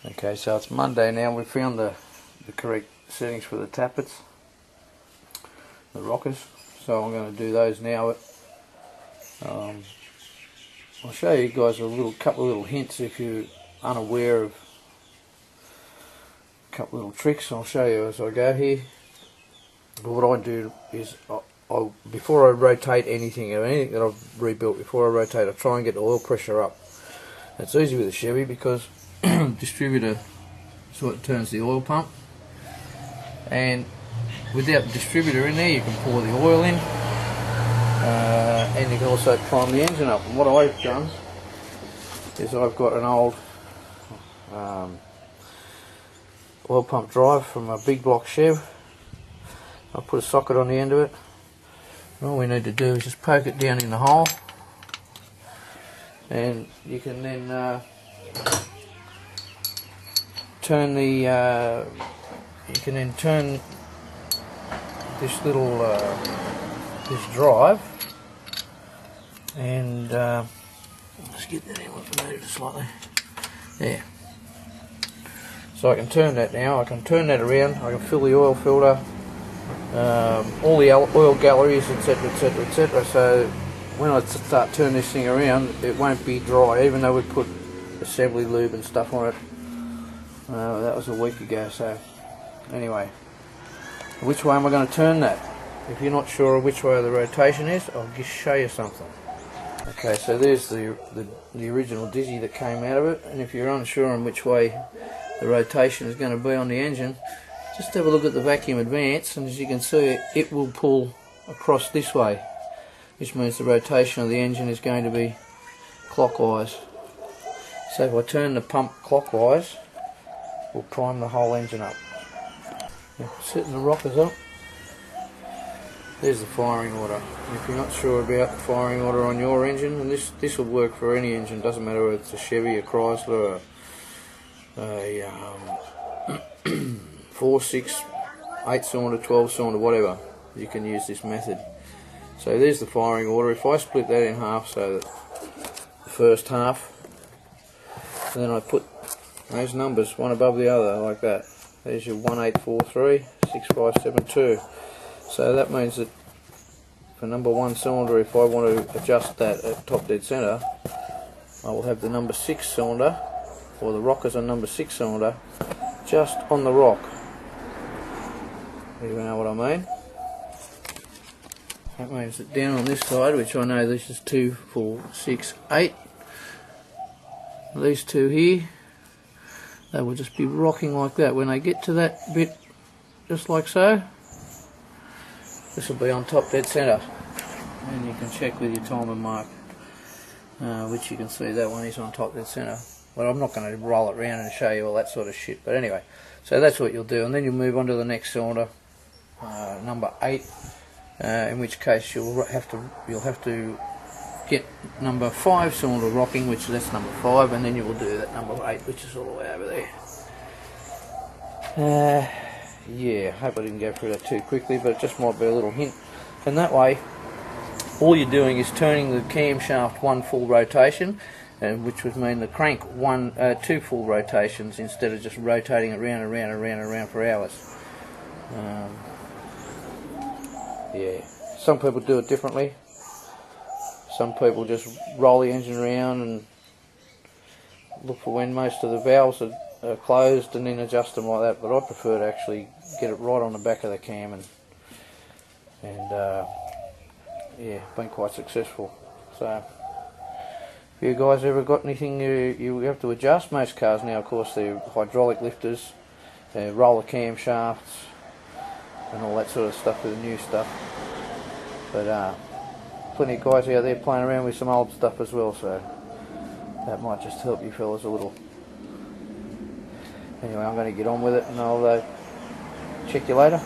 Okay, so it's Monday now. We've found the correct settings for the tappets, the rockers. So I'm going to do those now. I'll show you guys a couple of little hints if you're unaware of a couple of little tricks. I'll show you as I go here. But what I do is, before I rotate anything that I've rebuilt, before I rotate, I try and get the oil pressure up. It's easy with a Chevy because distributor sort of turns the oil pump, and without the distributor in there you can pour the oil in, and you can also prime the engine up. And what I've done is I've got an old oil pump drive from a big block Chev. I put a socket on the end of it, and all we need to do is just poke it down in the hole, and you can then turn this little this drive, and let's get that in, we've moved it slightly. There. So I can turn that now. I can turn that around. I can fill the oil filter, all the oil galleries, etc., etc., etc. So when I start turning this thing around, it won't be dry, even though we put assembly lube and stuff on it. That was a week ago. So anyway, which way am I going to turn that? If you're not sure of which way the rotation is, I'll just show you something. Okay, so there's the original dizzy that came out of it, and if you're unsure on which way the rotation is going to be on the engine, just have a look at the vacuum advance, and as you can see, it will pull across this way, which means the rotation of the engine is going to be clockwise. So if I turn the pump clockwise, we'll prime the whole engine up. Now, setting the rockers up, there's the firing order. And if you're not sure about the firing order on your engine, and this will work for any engine, doesn't matter whether it's a Chevy, a Chrysler, a 4, 6, 8 cylinder, 12 cylinder, whatever, you can use this method. So there's the firing order. If I split that in half, so that the first half, then I put those numbers one above the other like that. There's your 1843, 6572. So that means that for number 1 cylinder, if I want to adjust that at top dead centre, I will have the number 6 cylinder, or the rockers on number 6 cylinder, just on the rock. You know what I mean? That means that down on this side, which I know this is 2, 4, 6, 8, these two here, they will just be rocking like that. When they get to that bit, just like so, this will be on top dead centre, and you can check with your timer mark, which you can see that one is on top dead centre. Well, I'm not going to roll it around and show you all that sort of shit, but anyway, so that's what you'll do, and then you'll move on to the next cylinder, number 8, in which case you'll have to get number 5 cylinder rocking, which that's number 5, and then you will do that number 8, which is all the way over there. Yeah, hope I didn't go through that too quickly, but it just might be a little hint. And that way, all you're doing is turning the camshaft 1 full rotation, which would mean the crank 2 full rotations, instead of just rotating it round and round and round and round for hours. Yeah, some people do it differently. Some people just roll the engine around and look for when most of the valves are closed and then adjust them like that, but I prefer to actually get it right on the back of the cam, and yeah, been quite successful. So if you guys ever got anything you have to adjust, most cars now of course they're hydraulic lifters, roller camshafts and all that sort of stuff with the new stuff, but plenty of guys out there playing around with some old stuff as well, so that might just help you fellas a little. Anyway, I'm going to get on with it, and I'll check you later.